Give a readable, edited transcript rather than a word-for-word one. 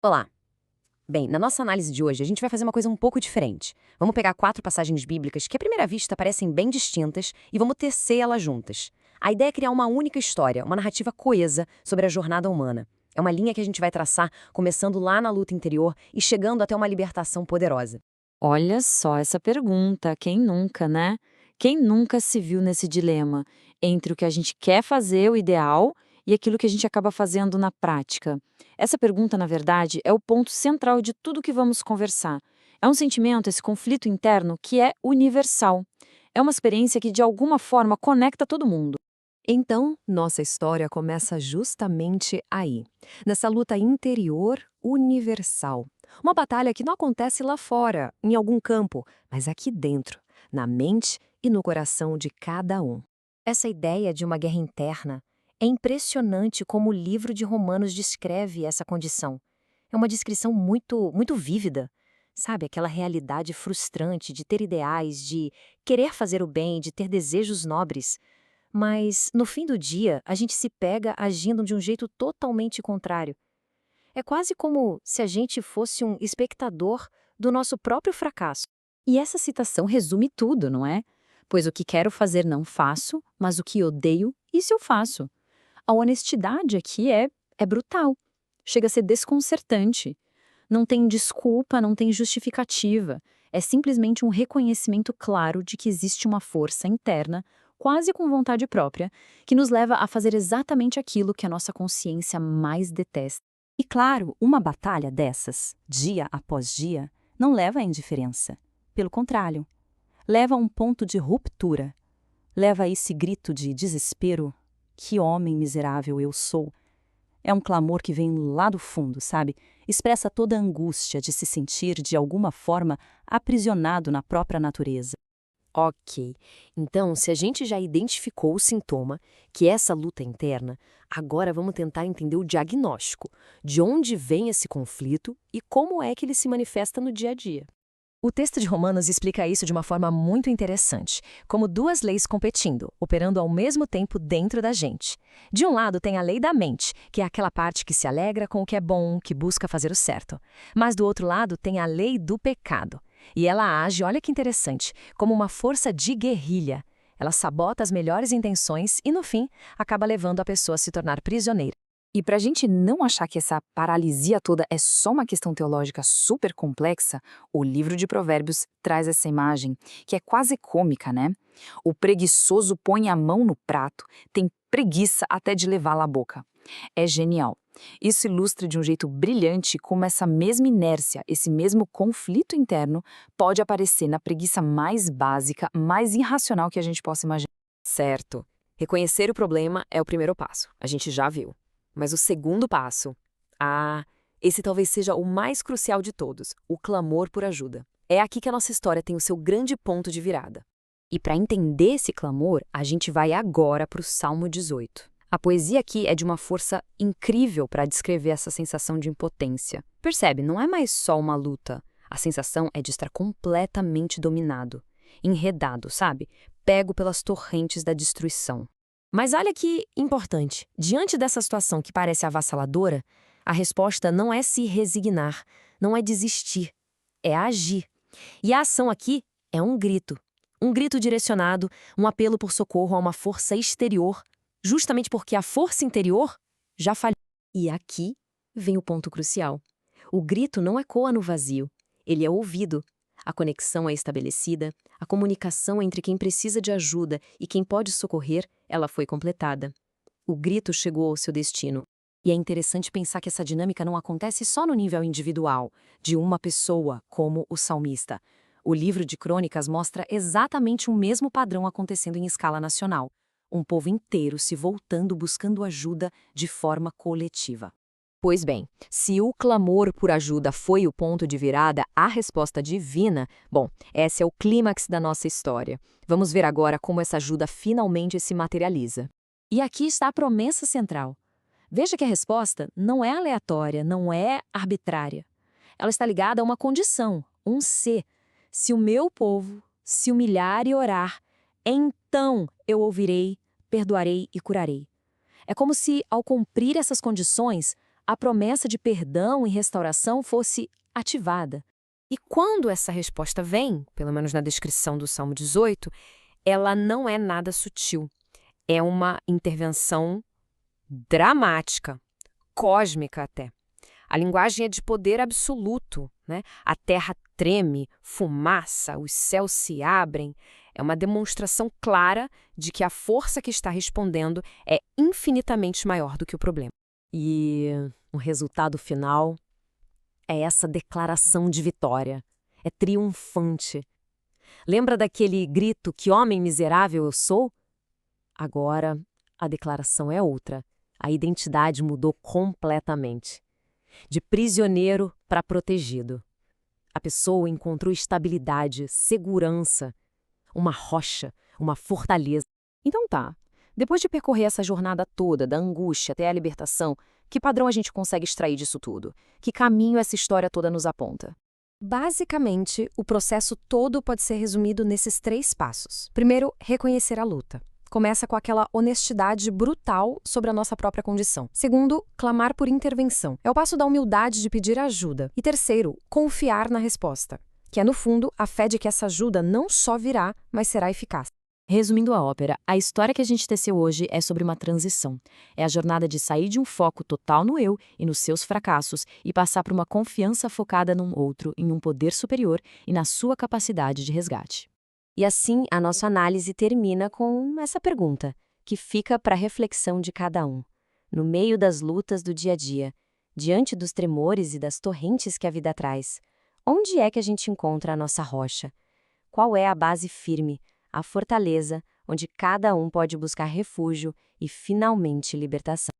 Olá! Bem, na nossa análise de hoje, a gente vai fazer uma coisa um pouco diferente. Vamos pegar 4 passagens bíblicas que, à primeira vista, parecem bem distintas e vamos tecer elas juntas. A ideia é criar uma única história, uma narrativa coesa sobre a jornada humana. É uma linha que a gente vai traçar, começando lá na luta interior e chegando até uma libertação poderosa. Olha só essa pergunta, quem nunca, né? Quem nunca se viu nesse dilema entre o que a gente quer fazer, o ideal, e aquilo que a gente acaba fazendo na prática? Essa pergunta, na verdade, é o ponto central de tudo que vamos conversar. É um sentimento, esse conflito interno, que é universal. É uma experiência que, de alguma forma, conecta todo mundo. Então, nossa história começa justamente aí, nessa luta interior universal. Uma batalha que não acontece lá fora, em algum campo, mas aqui dentro, na mente e no coração de cada um. Essa ideia de uma guerra interna é impressionante como o livro de Romanos descreve essa condição. É uma descrição muito vívida. Sabe, aquela realidade frustrante de ter ideais, de querer fazer o bem, de ter desejos nobres. Mas, no fim do dia, a gente se pega agindo de um jeito totalmente contrário. É quase como se a gente fosse um espectador do nosso próprio fracasso. E essa citação resume tudo, não é? Pois o que quero fazer não faço, mas o que odeio, isso eu faço. A honestidade aqui é brutal. Chega a ser desconcertante. Não tem desculpa, não tem justificativa. É simplesmente um reconhecimento claro de que existe uma força interna, quase com vontade própria, que nos leva a fazer exatamente aquilo que a nossa consciência mais detesta. E claro, uma batalha dessas, dia após dia, não leva à indiferença. Pelo contrário, leva a um ponto de ruptura. Leva a esse grito de desespero: que homem miserável eu sou! É um clamor que vem lá do fundo, sabe? Expressa toda a angústia de se sentir, de alguma forma, aprisionado na própria natureza. Ok, então se a gente já identificou o sintoma, que é essa luta interna, agora vamos tentar entender o diagnóstico, de onde vem esse conflito e como é que ele se manifesta no dia a dia. O texto de Romanos explica isso de uma forma muito interessante, como duas leis competindo, operando ao mesmo tempo dentro da gente. De um lado tem a lei da mente, que é aquela parte que se alegra com o que é bom, que busca fazer o certo. Mas do outro lado tem a lei do pecado. E ela age, olha que interessante, como uma força de guerrilha. Ela sabota as melhores intenções e, no fim, acaba levando a pessoa a se tornar prisioneira. E para a gente não achar que essa paralisia toda é só uma questão teológica super complexa, o livro de Provérbios traz essa imagem, que é quase cômica, né? O preguiçoso põe a mão no prato, tem preguiça até de levá-la à boca. É genial. Isso ilustra de um jeito brilhante como essa mesma inércia, esse mesmo conflito interno, pode aparecer na preguiça mais básica, mais irracional que a gente possa imaginar. Certo. Reconhecer o problema é o primeiro passo, a gente já viu. Mas o segundo passo, esse talvez seja o mais crucial de todos, o clamor por ajuda. É aqui que a nossa história tem o seu grande ponto de virada. E para entender esse clamor, a gente vai agora para o Salmo 18. A poesia aqui é de uma força incrível para descrever essa sensação de impotência. Percebe, não é mais só uma luta. A sensação é de estar completamente dominado, enredado, sabe? Pego pelas torrentes da destruição. Mas olha que importante, diante dessa situação que parece avassaladora, a resposta não é se resignar, não é desistir, é agir. E a ação aqui é um grito direcionado, um apelo por socorro a uma força exterior, justamente porque a força interior já falhou. E aqui vem o ponto crucial. O grito não ecoa no vazio, ele é ouvido. A conexão é estabelecida, a comunicação entre quem precisa de ajuda e quem pode socorrer, ela foi completada. O grito chegou ao seu destino. E é interessante pensar que essa dinâmica não acontece só no nível individual, de uma pessoa, como o salmista. O livro de Crônicas mostra exatamente o mesmo padrão acontecendo em escala nacional. Um povo inteiro se voltando buscando ajuda de forma coletiva. Pois bem, se o clamor por ajuda foi o ponto de virada à resposta divina, bom, esse é o clímax da nossa história. Vamos ver agora como essa ajuda finalmente se materializa. E aqui está a promessa central. Veja que a resposta não é aleatória, não é arbitrária. Ela está ligada a uma condição, um se. Se o meu povo se humilhar e orar, então eu ouvirei, perdoarei e curarei. É como se, ao cumprir essas condições, a promessa de perdão e restauração fosse ativada. E quando essa resposta vem, pelo menos na descrição do Salmo 18, ela não é nada sutil. É uma intervenção dramática, cósmica até. A linguagem é de poder absoluto, né? A terra treme, fumaça, os céus se abrem. É uma demonstração clara de que a força que está respondendo é infinitamente maior do que o problema. E o resultado final é essa declaração de vitória. É triunfante. Lembra daquele grito, que homem miserável eu sou? Agora, a declaração é outra. A identidade mudou completamente. De prisioneiro para protegido. A pessoa encontrou estabilidade, segurança, uma rocha, uma fortaleza. Então tá, depois de percorrer essa jornada toda, da angústia até a libertação, que padrão a gente consegue extrair disso tudo? Que caminho essa história toda nos aponta? Basicamente, o processo todo pode ser resumido nesses 3 passos. Primeiro, reconhecer a luta. Começa com aquela honestidade brutal sobre a nossa própria condição. Segundo, clamar por intervenção. É o passo da humildade de pedir ajuda. E terceiro, confiar na resposta, que é, no fundo, a fé de que essa ajuda não só virá, mas será eficaz. Resumindo a ópera, a história que a gente teceu hoje é sobre uma transição. É a jornada de sair de um foco total no eu e nos seus fracassos e passar para uma confiança focada num outro, em um poder superior e na sua capacidade de resgate. E assim, a nossa análise termina com essa pergunta, que fica para a reflexão de cada um. No meio das lutas do dia a dia, diante dos tremores e das torrentes que a vida traz, onde é que a gente encontra a nossa rocha? Qual é a base firme, a fortaleza, onde cada um pode buscar refúgio e, finalmente, libertação?